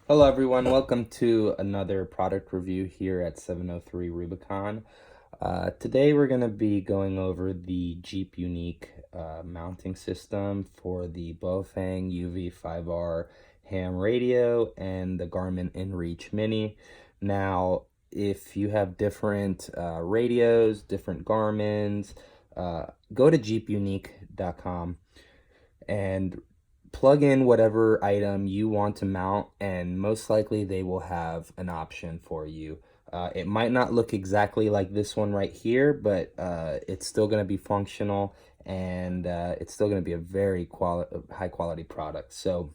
Hello everyone, welcome to another product review here at 703 Rubicon. Today we're going to be going over the Jeep Unique mounting system for the Baofeng UV5R ham radio and the Garmin InReach Mini. Now, if you have different radios, different Garmins, go to jeepunique.com and plug in whatever item you want to mount, and most likely they will have an option for you. It might not look exactly like this one right here, but it's still going to be functional, and it's still going to be a very high quality product. So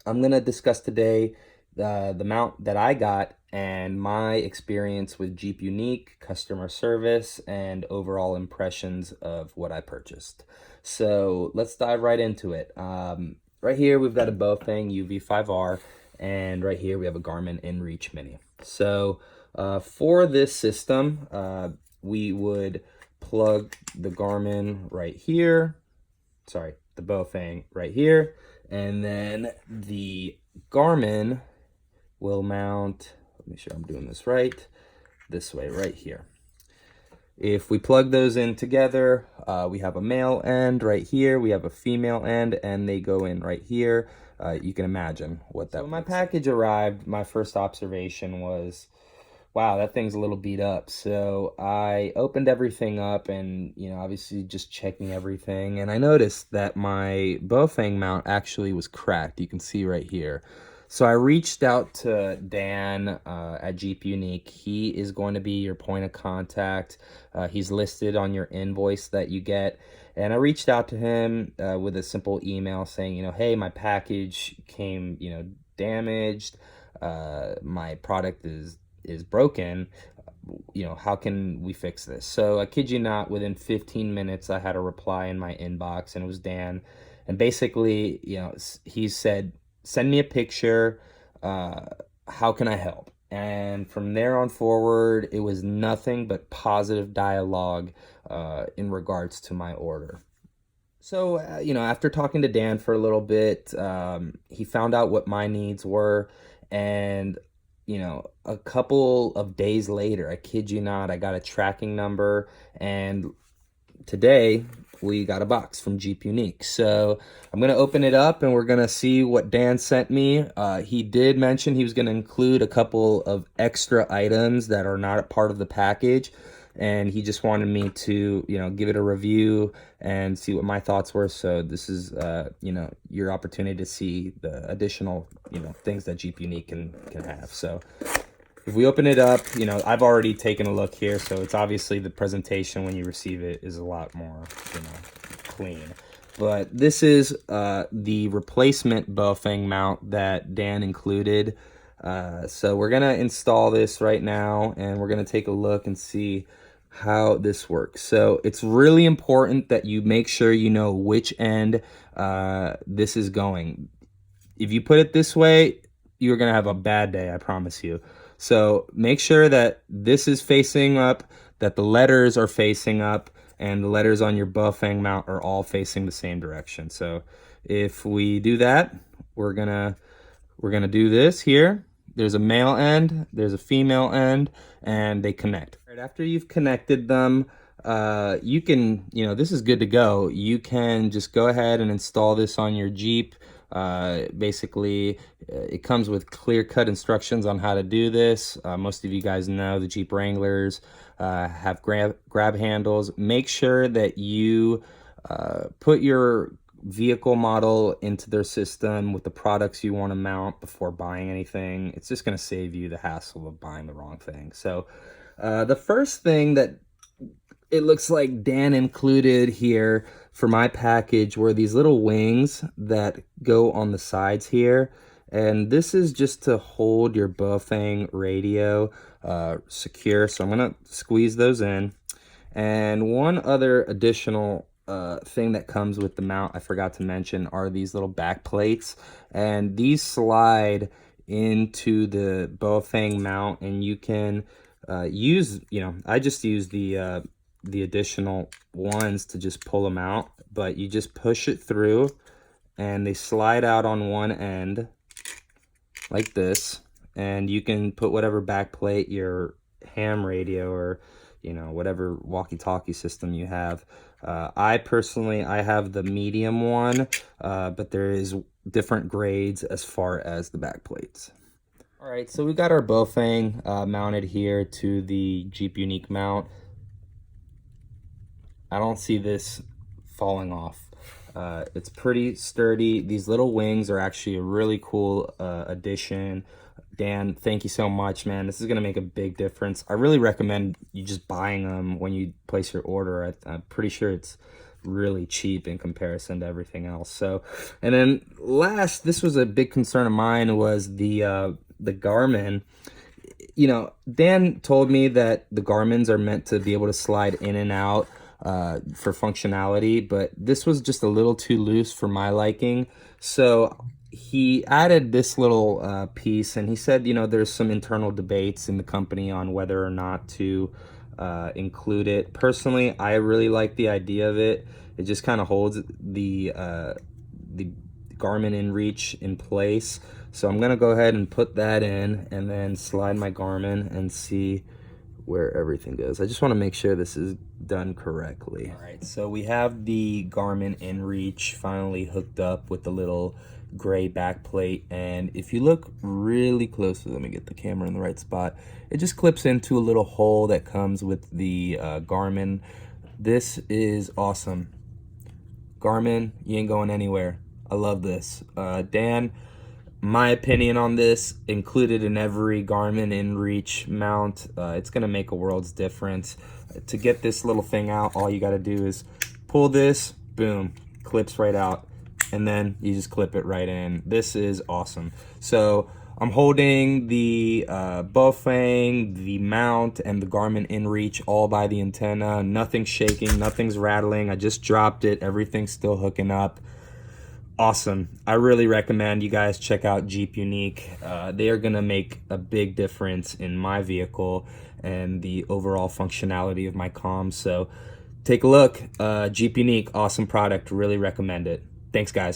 I'm going to discuss today the mount that I got and my experience with Jeep Unique, customer service, and overall impressions of what I purchased. So let's dive right into it. Right here, we've got a Baofeng UV5R, and right here, we have a Garmin InReach Mini. So for this system, we would plug the Garmin right here, sorry, the Baofeng right here, and then the Garmin will mount, let me make sure I'm doing this right, this way right here. If we plug those in together, we have a male end right here, we have a female end, and they go in right here. You can imagine what that. So my package arrived, my first observation was, wow, that thing's a little beat up. So I opened everything up and, obviously just checking everything. And I noticed that my Baofeng mount actually was cracked. You can see right here. So I reached out to Dan at Jeep Unique. He is going to be your point of contact. He's listed on your invoice that you get. And I reached out to him with a simple email saying, hey, my package came, damaged. My product is broken. How can we fix this? So I kid you not, within 15 minutes I had a reply in my inbox, and it was Dan. And basically, he said, send me a picture, how can I help? And from there on forward, it was nothing but positive dialogue in regards to my order. So, after talking to Dan for a little bit, he found out what my needs were. And, a couple of days later, I kid you not, I got a tracking number. And today, we got a box from Jeep Unique. So I'm going to open it up and we're going to see what Dan sent me. He did mention he was going to include a couple of extra items that are not a part of the package. And he just wanted me to, give it a review and see what my thoughts were. So this is, your opportunity to see the additional, things that Jeep Unique can have. So if we open it up, I've already taken a look here, so it's obviously the presentation when you receive it is a lot more, clean. But this is the replacement Baofeng mount that Dan included. So we're gonna install this right now, and we're gonna take a look and see how this works. So it's really important that you make sure you know which end this is going. If you put it this way, you're gonna have a bad day, I promise you. So make sure that this is facing up, that the letters are facing up, and the letters on your Baofeng mount are all facing the same direction. So if we do that, we're gonna do this here. There's a male end, there's a female end, and they connect. Right after you've connected them, you can, this is good to go. You can just go ahead and install this on your Jeep. Basically, it comes with clear-cut instructions on how to do this. Most of you guys know the Jeep Wranglers have grab handles. Make sure that you put your vehicle model into their system with the products you want to mount before buying anything. It's just going to save you the hassle of buying the wrong thing. So the first thing that it looks like Dan included here for my package were these little wings that go on the sides here. And this is just to hold your Baofeng radio secure. So I'm going to squeeze those in. And one other additional thing that comes with the mount I forgot to mention are these little back plates. And these slide into the Baofeng mount, and you can use, I just use the additional ones to just pull them out, but you just push it through and they slide out on one end, like this, and you can put whatever backplate your ham radio or whatever walkie-talkie system you have. I personally have the medium one, but there is different grades as far as the backplates. All right, so we got our Baofeng mounted here to the Jeep Unique mount. I don't see this falling off. It's pretty sturdy. These little wings are actually a really cool addition. Dan, thank you so much, man. This is going to make a big difference. I really recommend you just buying them when you place your order. I'm pretty sure it's really cheap in comparison to everything else. So, and then last, this was a big concern of mine, was the Garmin. Dan told me that the Garmins are meant to be able to slide in and out for functionality, but this was just a little too loose for my liking. So he added this little piece, and he said, there's some internal debates in the company on whether or not to include it. Personally, I really like the idea of it. It just kind of holds the Garmin InReach in place. So I'm gonna go ahead and put that in and then slide my Garmin and see where everything goes. I just want to make sure this is done correctly. All right, so we have the Garmin InReach finally hooked up with the little gray backplate, and if you look really closely, let me get the camera in the right spot, it just clips into a little hole that comes with the Garmin. This is awesome. Garmin, you ain't going anywhere. I love this. Dan, my opinion on this, included in every Garmin InReach mount. It's gonna make a world's difference. To get this little thing out, all you gotta do is pull this, boom, clips right out, and then you just clip it right in. This is awesome. So I'm holding the Baofeng, the mount, and the Garmin InReach all by the antenna. Nothing's shaking, nothing's rattling. I just dropped it, everything's still hooking up. Awesome. I really recommend you guys check out Jeep Unique. They are going to make a big difference in my vehicle and the overall functionality of my comms. So take a look. Jeep Unique, awesome product. Really recommend it. Thanks, guys.